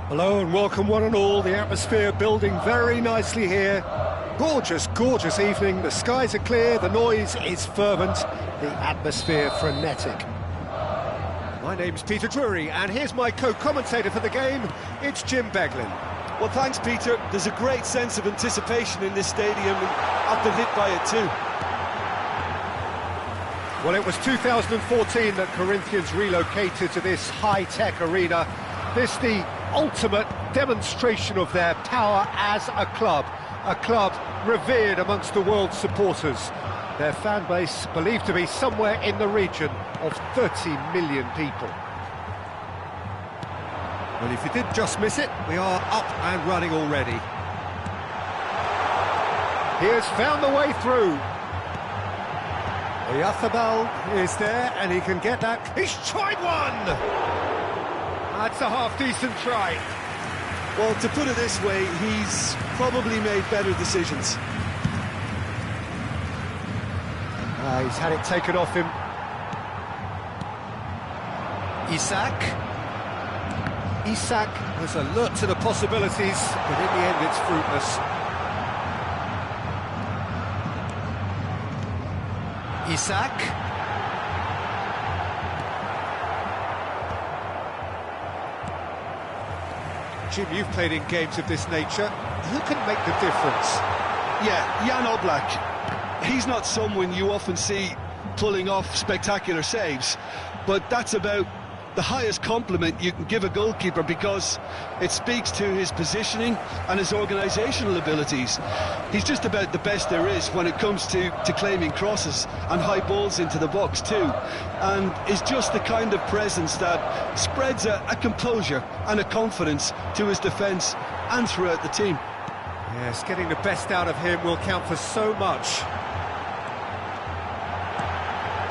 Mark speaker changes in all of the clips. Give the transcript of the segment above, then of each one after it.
Speaker 1: Hello and welcome one and all. The atmosphere building very nicely here. Gorgeous, gorgeous evening. The skies are clear, the noise is fervent, the atmosphere frenetic. My name's Peter Drury and here's my co-commentator for the game. It's Jim Beglin.
Speaker 2: Well, thanks, Peter. There's a great sense of anticipation in this stadium, and I've been hit by it too.
Speaker 1: Well, it was 2014 that Corinthians relocated to this high-tech arena. This the ultimate demonstration of their power as a club revered amongst the world's supporters. Their fan base believed to be somewhere in the region of 30 million people. Well, if you did just miss it, we are up and running already. He has found the way through. Oyarzábal is there, and he can get that. He's tried one! That's a half-decent try.
Speaker 2: Well, to put it this way, he's probably made better decisions.
Speaker 1: He's had it taken off him. Isak was alert to the possibilities, but in the end it's fruitless. Isak. Jim, you've played in games of this nature. Who can make the difference?
Speaker 2: Yeah, Jan Oblak. He's not someone you often see pulling off spectacular saves, but that's about the highest compliment you can give a goalkeeper, because it speaks to his positioning and his organisational abilities. He's just about the best there is when it comes to claiming crosses and high balls into the box too, and is just the kind of presence that spreads a composure and a confidence to his defence and throughout the team.
Speaker 1: Yes, getting the best out of him will count for so much.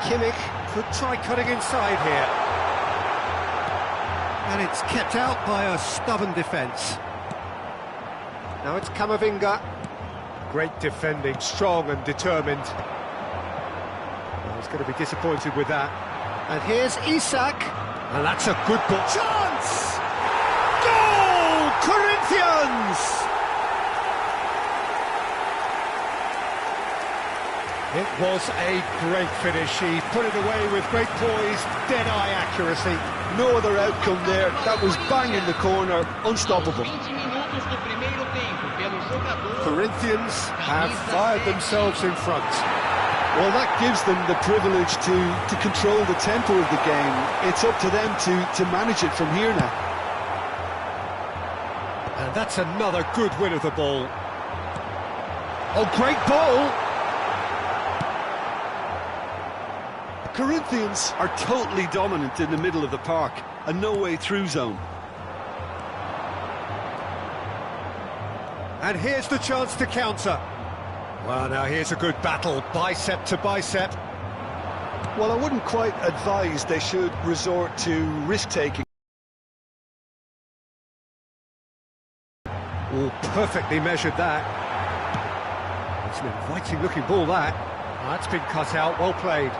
Speaker 1: Kimmich could try cutting inside here. And it's kept out by a stubborn defence. Now it's Camavinga. Great defending, strong and determined. Well, he's going to be disappointed with that. And here's Isak. And that's a good ball. Chance! Goal! Corinthians! It was a great finish. He put it away with great poise, dead-eye accuracy.
Speaker 2: No other outcome there. That was bang in the corner, unstoppable.
Speaker 1: Corinthians have fired themselves in front.
Speaker 2: Well, that gives them the privilege to control the tempo of the game. It's up to them to manage it from here now.
Speaker 1: And that's another good win of the ball. Oh, great ball!
Speaker 2: Corinthians are totally dominant in the middle of the park, a no-way through zone.
Speaker 1: And here's the chance to counter. Well, now here's a good battle, bicep to bicep.
Speaker 2: Well, I wouldn't quite advise they should resort to risk-taking.
Speaker 1: Oh, perfectly measured that. It's an inviting-looking ball, that. That's been cut out, well played.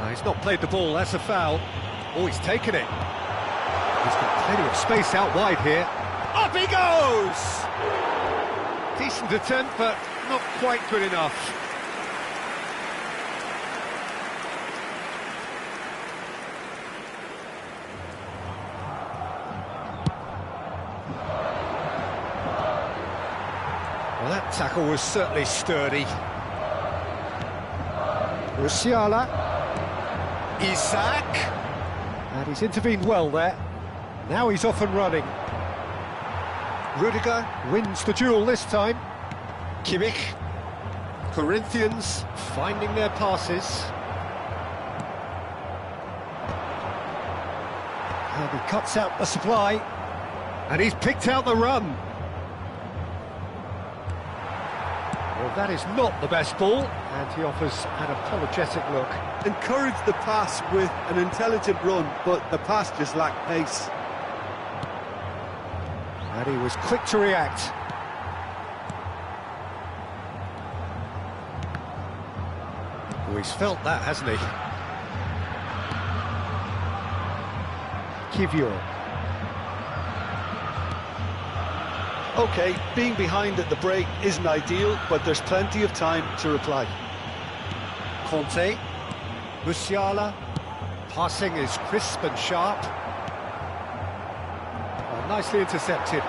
Speaker 1: He's not played the ball, that's a foul. Oh, he's taken it. He's got plenty of space out wide here. Up he goes! Decent attempt, but not quite good enough. Well, that tackle was certainly sturdy. Musiala. Isak, and he's intervened well there. Now he's off and running. Rudiger wins the duel this time. Kimmich. Corinthians finding their passes. And he cuts out the supply, and he's picked out the run. Well, that is not the best ball, and he offers an apologetic look.
Speaker 2: Encouraged the pass with an intelligent run, but the pass just lacked pace.
Speaker 1: And he was quick to react. Oh, he's felt that, hasn't he? Kivior.
Speaker 2: OK, being behind at the break isn't ideal, but there's plenty of time to reply.
Speaker 1: Conte, Musiala, passing is crisp and sharp. Oh, nicely intercepted.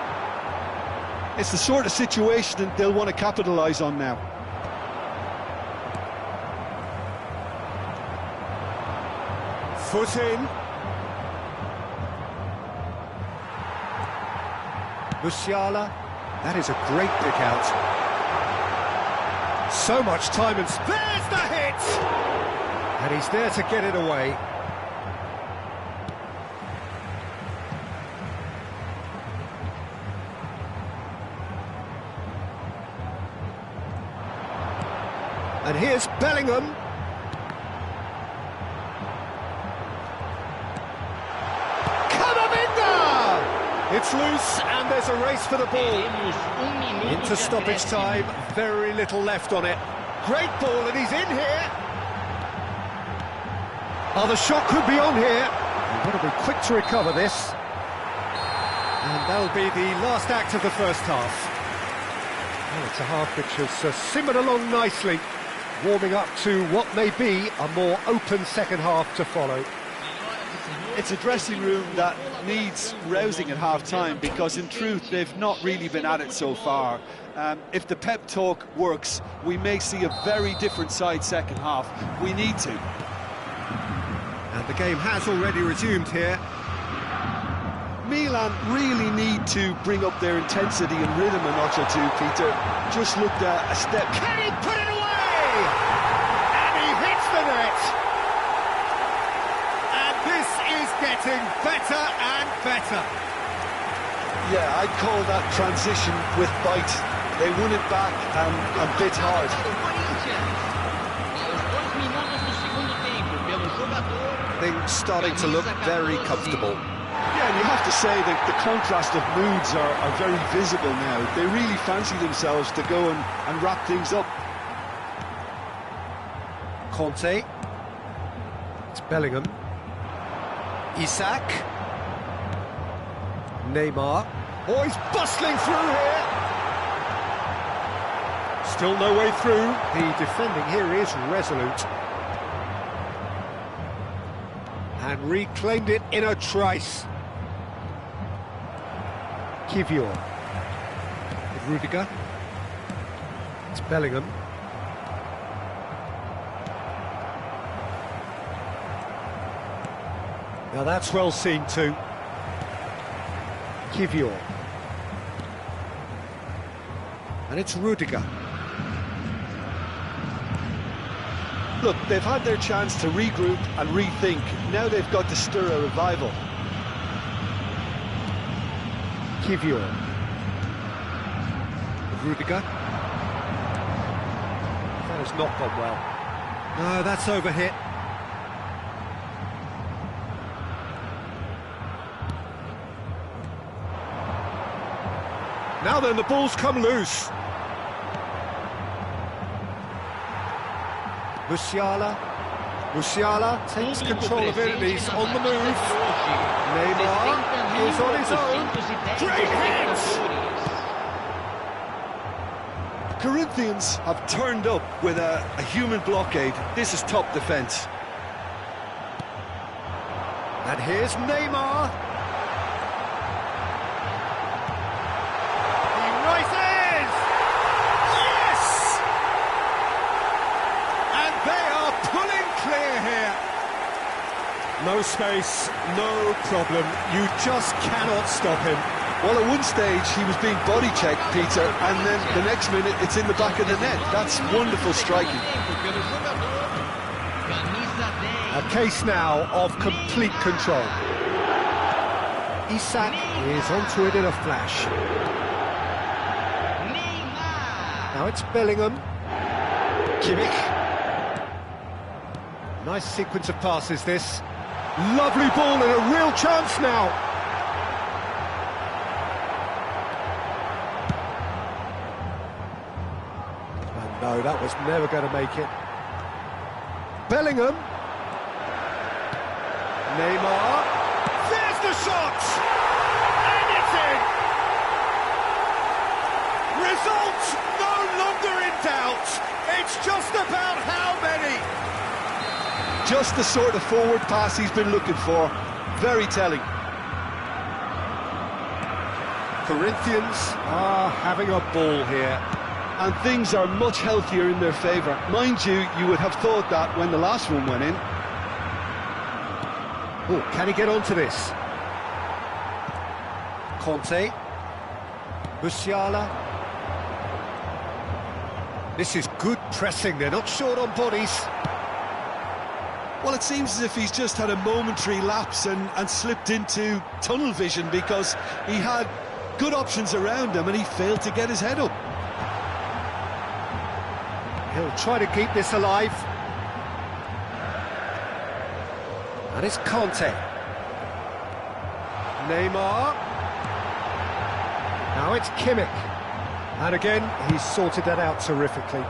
Speaker 2: It's the sort of situation that they'll want to capitalise on now.
Speaker 1: Foot in. Musiala, that is a great pick out. So much time and there's the hit! And he's there to get it away. And here's Bellingham. It's loose, and there's a race for the ball. Into stoppage time, very little left on it. Great ball, and he's in here. Oh, the shot could be on here. You've got to be quick to recover this. And that'll be the last act of the first half. Oh, it's a half which has simmered along nicely, warming up to what may be a more open second half to follow.
Speaker 2: It's a dressing room that needs rousing at half-time, because in truth they've not really been at it so far. If the pep talk works, we may see a very different side second half. We need to.
Speaker 1: And the game has already resumed here.
Speaker 2: Milan really need to bring up their intensity and rhythm a notch or two, Peter. Just looked at a step.
Speaker 1: Can he put it away? And he hits the net. This is getting better and better.
Speaker 2: Yeah, I'd call that transition with bite. They won it back and bit hard.
Speaker 1: Things starting to look very comfortable.
Speaker 2: Yeah, and you have to say that the contrast of moods are very visible now. They really fancy themselves to go and wrap things up.
Speaker 1: Conte. It's Bellingham. Isak. Neymar. Oh, he's bustling through here. Still no way through. The defending here is resolute. And reclaimed it in a trice. Kivior. Rudiger. It's Bellingham. Now that's well seen too. Kivior. And it's Rudiger.
Speaker 2: Look, they've had their chance to regroup and rethink. Now they've got to stir a revival.
Speaker 1: Kivior. Rudiger. That has not gone well. No, that's overhit. Now then, the ball's come loose. Musiala takes control of it and he's on the move. Neymar is on his own. Great hit!
Speaker 2: Corinthians have turned up with a human blockade. This is top defence.
Speaker 1: And here's Neymar. No space, no problem. You just cannot stop him.
Speaker 2: Well, at one stage he was being body checked, Peter, and then the next minute it's in the back of the net. That's wonderful striking.
Speaker 1: A case now of complete control. Isak is onto it in a flash. Now it's Bellingham. Kimmich. Nice sequence of passes this. Lovely ball and a real chance now. And no, that was never going to make it. Bellingham. Neymar. There's the shot! And it's in! Result no longer in doubt. It's just about how many.
Speaker 2: Just the sort of forward pass he's been looking for. Very telling.
Speaker 1: Corinthians are having a ball here.
Speaker 2: And things are much healthier in their favour. Mind you, you would have thought that when the last one went in.
Speaker 1: Oh, can he get onto this? Conte. Musiala. This is good pressing, they're not short on bodies.
Speaker 2: Well, it seems as if he's just had a momentary lapse and slipped into tunnel vision, because he had good options around him and he failed to get his head up.
Speaker 1: He'll try to keep this alive. And it's Conte. Neymar. Now it's Kimmich. And again, he's sorted that out terrifically.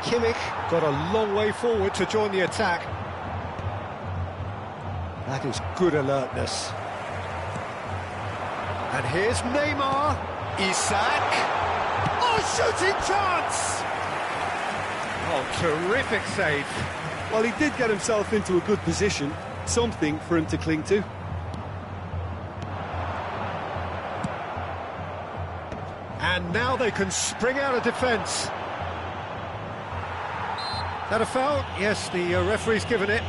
Speaker 1: Kimmich got a long way forward to join the attack. That is good alertness. And here's Neymar. Isak. Oh, shooting chance! Oh, terrific save.
Speaker 2: Well, he did get himself into a good position, something for him to cling to.
Speaker 1: And now they can spring out of defence. That a foul? Yes, the referee's given it.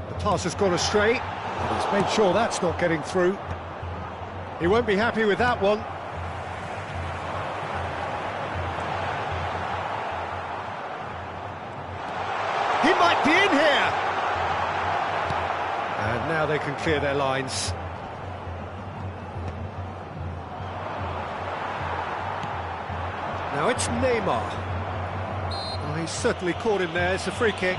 Speaker 1: The pass has gone astray. He's made sure that's not getting through. He won't be happy with that one. He might be in here! And now they can clear their lines. Now it's Neymar. Oh, he's certainly caught him there. It's a free kick.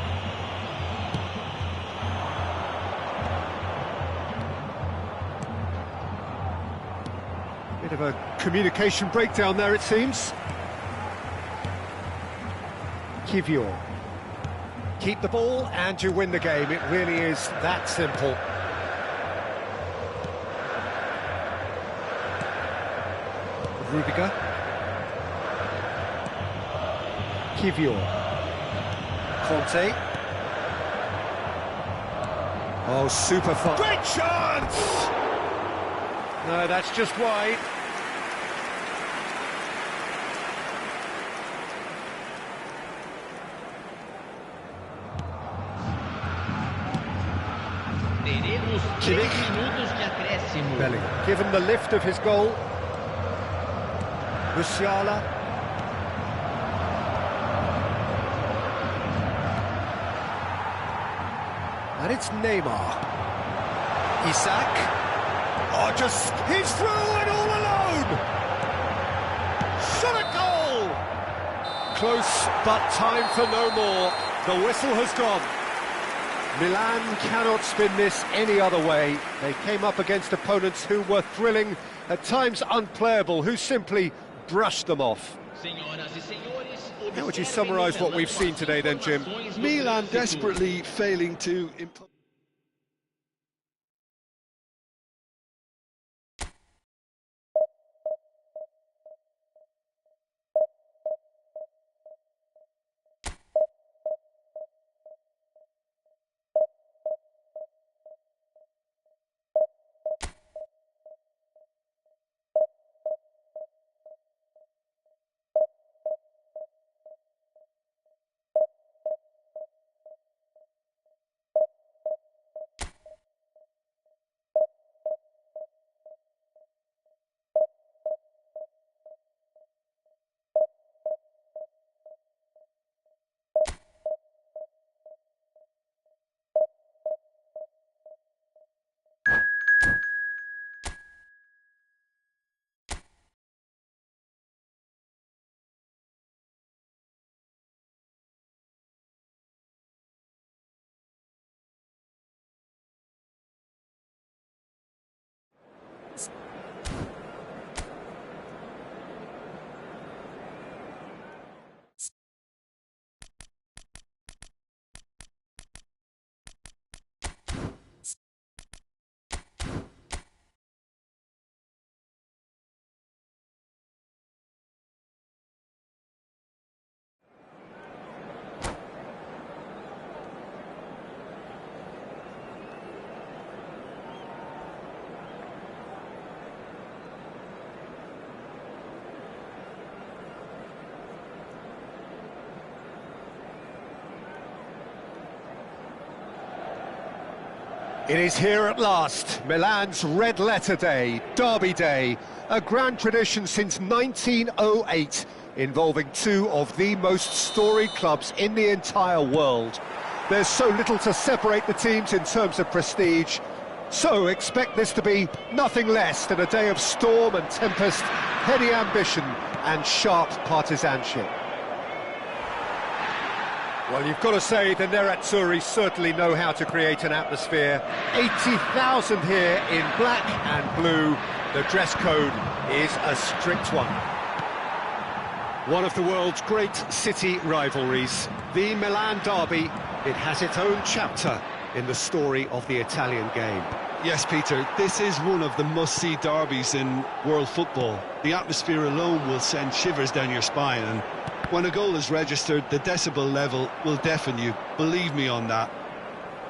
Speaker 1: Bit of a communication breakdown there, it seems. Kivior. Keep the ball and you win the game. It really is that simple. Rudiger. Kivior. Conte. Oh, super fun. Great chance! No, that's just wide. Bellingham, given the lift of his goal. Musiala. And it's Neymar. Isak. Oh, just, he's through and all alone! Shot a goal! Close, but time for no more. The whistle has gone. Milan cannot spin this any other way. They came up against opponents who were thrilling, at times unplayable, who simply brushed them off. How would you summarise what we've seen today then, Jim?
Speaker 2: Milan desperately failing to
Speaker 1: It is here at last, Milan's Red Letter Day, Derby Day, a grand tradition since 1908, involving two of the most storied clubs in the entire world. There's so little to separate the teams in terms of prestige, so expect this to be nothing less than a day of storm and tempest, heady ambition and sharp partisanship. Well, you've got to say the Nerazzurri certainly know how to create an atmosphere. 80,000 here in black and blue. The dress code is a strict one. One of the world's great city rivalries, the Milan derby, it has its own chapter in the story of the Italian game.
Speaker 2: Yes, Peter, this is one of the must-see derbies in world football. The atmosphere alone will send shivers down your spine, and when a goal is registered, the decibel level will deafen you, believe me on that.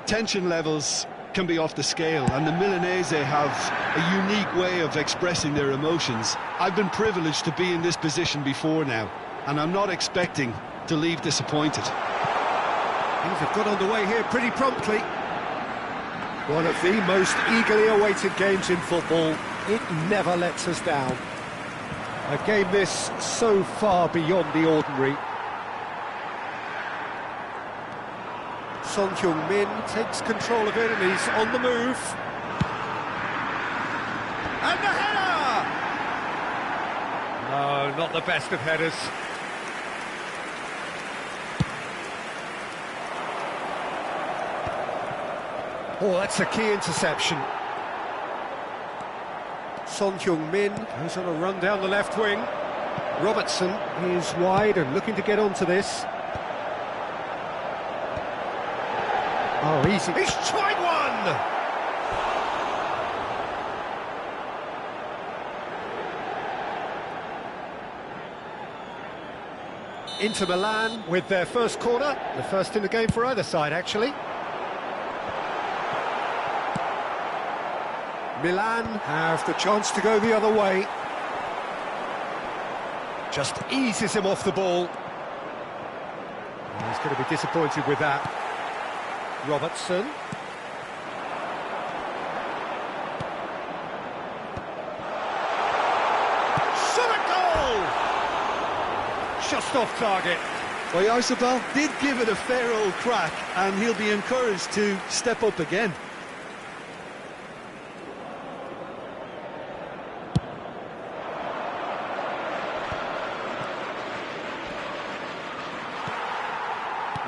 Speaker 2: Tension levels can be off the scale, and the Milanese have a unique way of expressing their emotions. I've been privileged to be in this position before now, and I'm not expecting to leave disappointed.
Speaker 1: Things have got underway here pretty promptly. One of the most eagerly awaited games in football. It never lets us down. A game this so far beyond the ordinary. Son Heung-min takes control of it and he's on the move. And the header! No, not the best of headers. Oh, that's a key interception. Son Heung-min goes on a run down the left wing. Robertson is wide and looking to get onto this. Oh, easy. He's tried one! Inter Milan with their first corner, the first in the game for either side, actually. Milan have the chance to go the other way. Just eases him off the ball. He's going to be disappointed with that. Robertson. Shot a goal! Just off target.
Speaker 2: Oyarzabal did give it a fair old crack, and he'll be encouraged to step up again.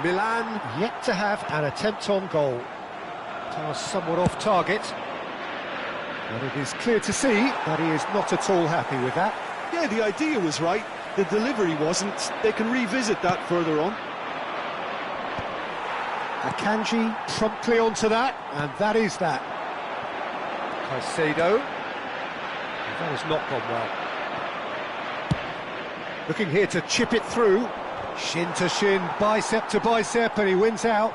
Speaker 1: Milan yet to have an attempt on goal. Task somewhat off target. But it is clear to see that he is not at all happy with that.
Speaker 2: Yeah, the idea was right. The delivery wasn't. They can revisit that further on.
Speaker 1: Akanji promptly onto that, and that is that. Caicedo. That has not gone well. Looking here to chip it through. Shin to shin, bicep to bicep, and he wins out.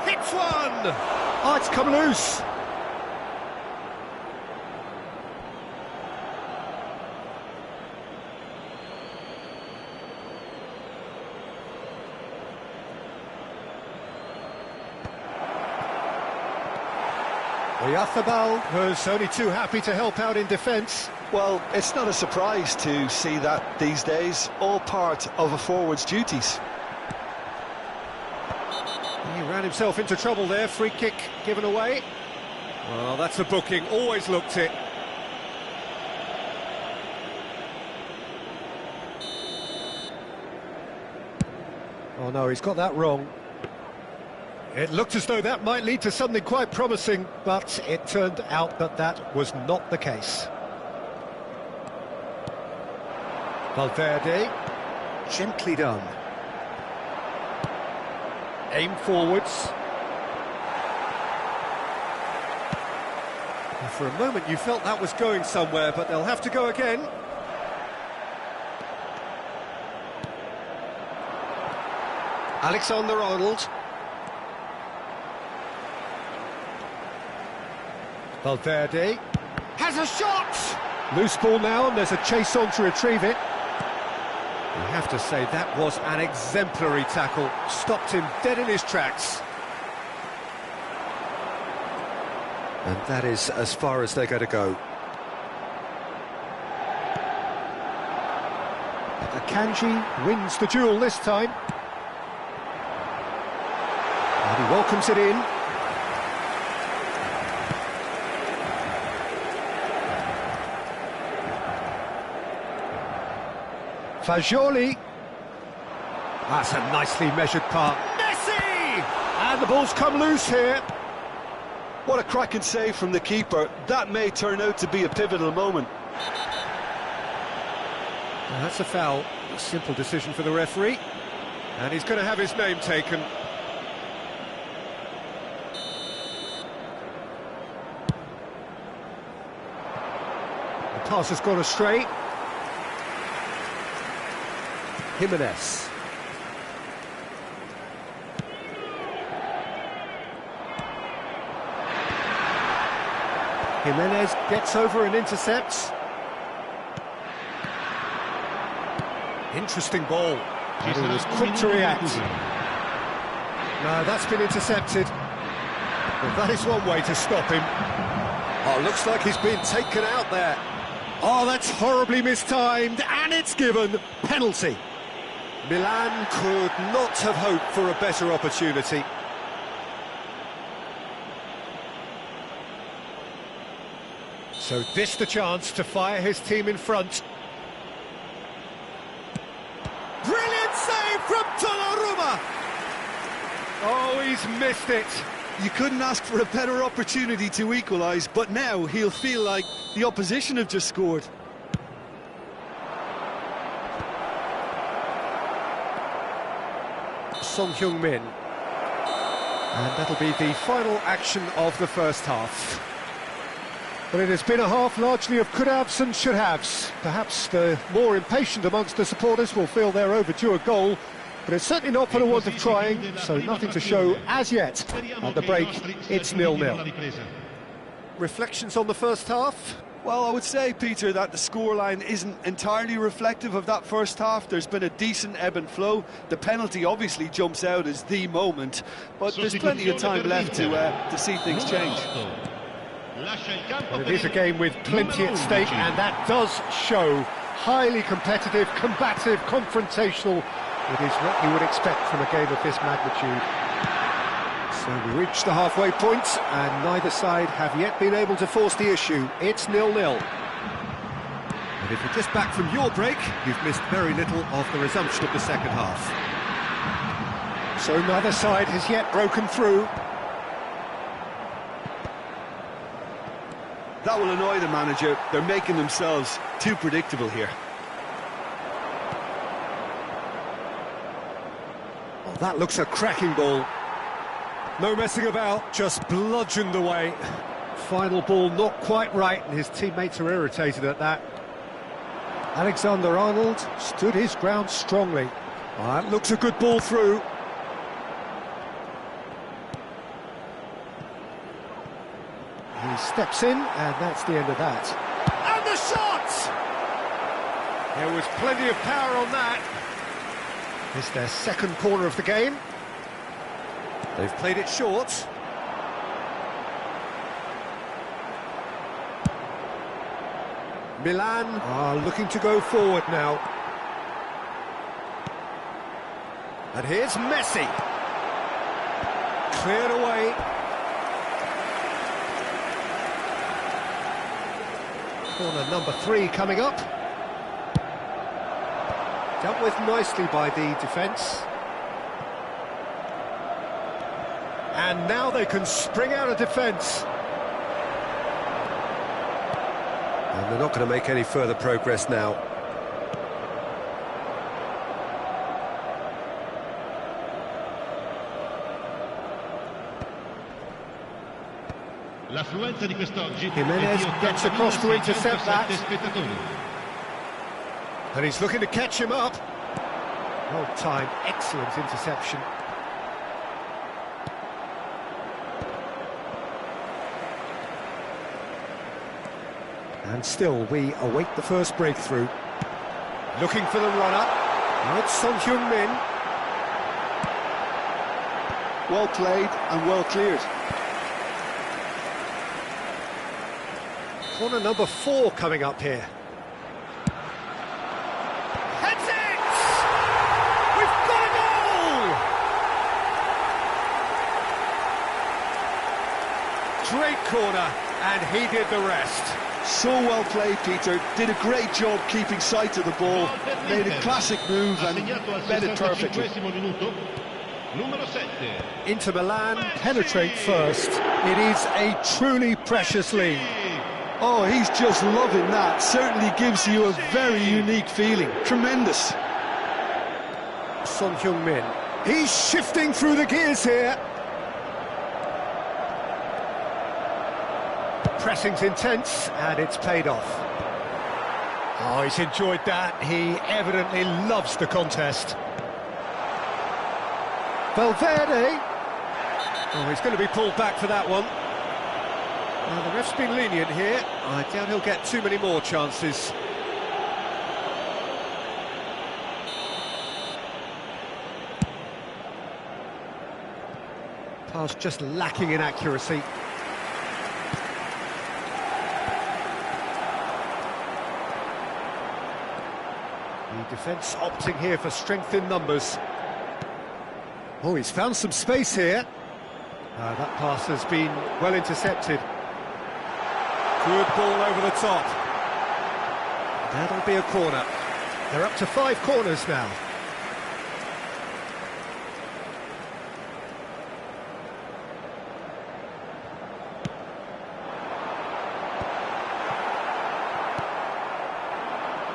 Speaker 1: Hits one! Oh, it's come loose. Oyarzabal was only too happy to help out in defence.
Speaker 2: Well, it's not a surprise to see that these days, all part of a forward's duties.
Speaker 1: He ran himself into trouble there, free kick given away. Well, that's a booking, always looked it. Oh no, he's got that wrong. It looked as though that might lead to something quite promising, but it turned out that that was not the case. Valverde, gently done. Aim forwards. And for a moment you felt that was going somewhere, but they'll have to go again. Alexander-Arnold. Valverde has a shot! Loose ball now, and there's a chase on to retrieve it. He have to say, that was an exemplary tackle. Stopped him dead in his tracks. And that is as far as they're going to go. Akanji wins the duel this time. And he welcomes it in. Fagioli. That's a nicely measured part. Messi! And the ball's come loose here.
Speaker 2: What a cracking save from the keeper. That may turn out to be a pivotal moment.
Speaker 1: Well, that's a foul. A simple decision for the referee. And he's going to have his name taken. The pass has gone astray. Jimenez. Jimenez gets over and intercepts. Interesting ball. And he was quick to react. No, that's been intercepted. Well, that is one way to stop him. Oh, looks like he's been taken out there. Oh, that's horribly mistimed, and it's given. Penalty. Milan could not have hoped for a better opportunity. So this the chance to fire his team in front. Brilliant save from Donnarumma! Oh, he's missed it.
Speaker 2: You couldn't ask for a better opportunity to equalise, but now he'll feel like the opposition have just scored.
Speaker 1: Son Heung-min. And that'll be the final action of the first half. But it has been a half largely of could-haves and should-haves. Perhaps the more impatient amongst the supporters will feel they're overdue a goal, but it's certainly not for the want of trying, so nothing to show as yet. At the break, it's 0-0. Reflections on the first half?
Speaker 2: Well, I would say, Peter, that the scoreline isn't entirely reflective of that first half. There's been a decent ebb and flow. The penalty obviously jumps out as the moment, but there's plenty of time left to see things change.
Speaker 1: Well, it is a game with plenty at stake, and that does show. Highly competitive, combative, confrontational. It is what you would expect from a game of this magnitude. So we reach the halfway point, and neither side have yet been able to force the issue. It's 0-0. And if you're just back from your break, you've missed very little of the resumption of the second half. So neither side has yet broken through.
Speaker 2: That will annoy the manager. They're making themselves too predictable here.
Speaker 1: Oh, that looks a cracking ball. No messing about, just bludgeoned away. Final ball not quite right, and his teammates are irritated at that. Alexander-Arnold stood his ground strongly. Oh, that looks a good ball through. He steps in, and that's the end of that. And the shot! There was plenty of power on that. It's their second corner of the game. They've played it short. Milan are looking to go forward now. And here's Messi. Cleared away. Corner number 3 coming up. Dealt with nicely by the defence. And now they can spring out of defence. And they're not going to make any further progress now. Jimenez gets across to intercept that. And he's looking to catch him up. Well timed, excellent interception. And still, we await the first breakthrough. Looking for the run-up. Now it's Son Heung-min.
Speaker 2: Well played and well cleared.
Speaker 1: Corner number 4 coming up here. Heads it! We've got a goal! Great corner, and he did the rest.
Speaker 2: So well played, Peter. Did a great job keeping sight of the ball. Made a classic move and read it perfectly.
Speaker 1: Inter Milan penetrate first. It is a truly precious lead.
Speaker 2: Oh, he's just loving that. Certainly gives you a very unique feeling. Tremendous.
Speaker 1: Son Heung-min. He's shifting through the gears here. Pressing's intense, and it's paid off. Oh, he's enjoyed that. He evidently loves the contest. Valverde. Oh, he's going to be pulled back for that one. Well, the ref's been lenient here. I doubt he'll get too many more chances. Pass just lacking in accuracy. The defence opting here for strength in numbers. Oh, he's found some space here. That pass has been well intercepted. Good ball over the top. That'll be a corner. They're up to 5 corners now.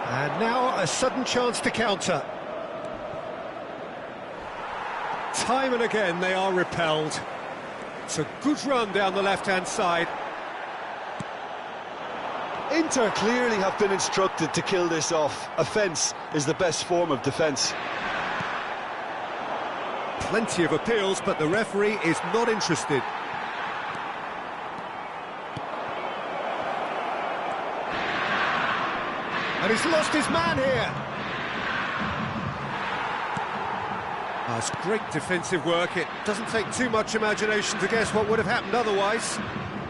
Speaker 1: And now a sudden chance to counter. Time and again they are repelled. It's a good run down the left-hand side.
Speaker 2: Inter clearly have been instructed to kill this off. Offence is the best form of defence.
Speaker 1: Plenty of appeals, but the referee is not interested. And he's lost his man here. That's great defensive work. It doesn't take too much imagination to guess what would have happened otherwise.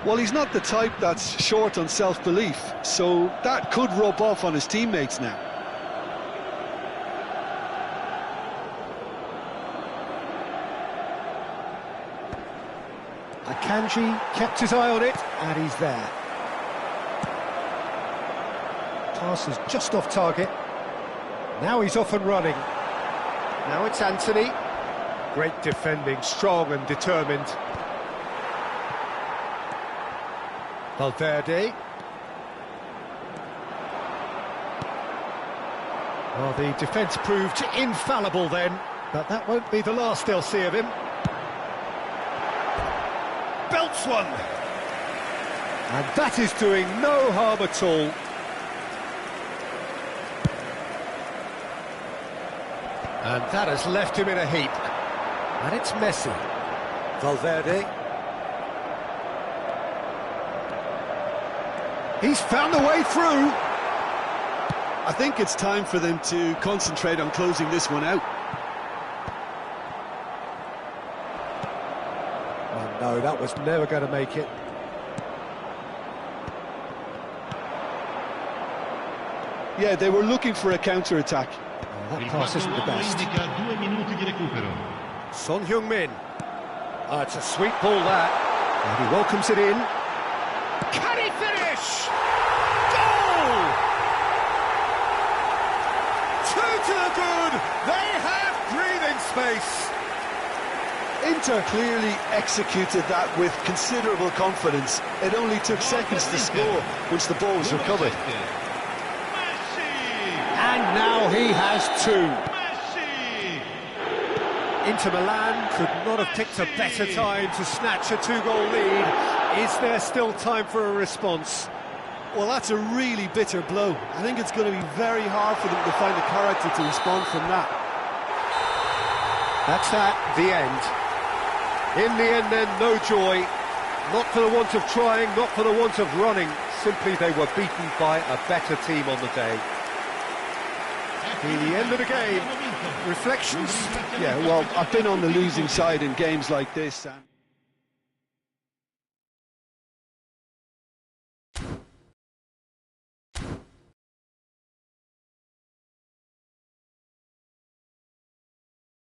Speaker 2: Well, he's not the type that's short on self-belief, so that could rub off on his teammates now.
Speaker 1: Akanji kept his eye on it, and he's there. Pass is just off target. Now he's off and running. Now it's Anthony. Great defending, strong and determined. Valverde. Well, the defence proved infallible then, but that won't be the last they'll see of him. Belts one! And that is doing no harm at all. And that has left him in a heap. And it's Messi. Valverde. He's found a way through.
Speaker 2: I think it's time for them to concentrate on closing this one out.
Speaker 1: Oh no, that was never going to make it.
Speaker 2: Yeah, they were looking for a counter-attack.
Speaker 1: Oh, that pass isn't the best. Son Heung-min. Oh, it's a sweet ball that. And he welcomes it in. Can he finish? Goal! 2 to the good. They have breathing space.
Speaker 2: Inter clearly executed that with considerable confidence. It only took seconds to score once the ball was recovered.
Speaker 1: And now he has 2. Inter Milan could not have picked a better time to snatch a 2-goal lead. Is there still time for a response?
Speaker 2: Well, that's a really bitter blow. I think it's going to be very hard for them to find the character to respond from that.
Speaker 1: That's that, the end. In the end then, no joy. Not for the want of trying, not for the want of running. Simply they were beaten by a better team on the day. The end of the game. Reflections?
Speaker 2: Yeah, well, I've been on the losing side in games like this. And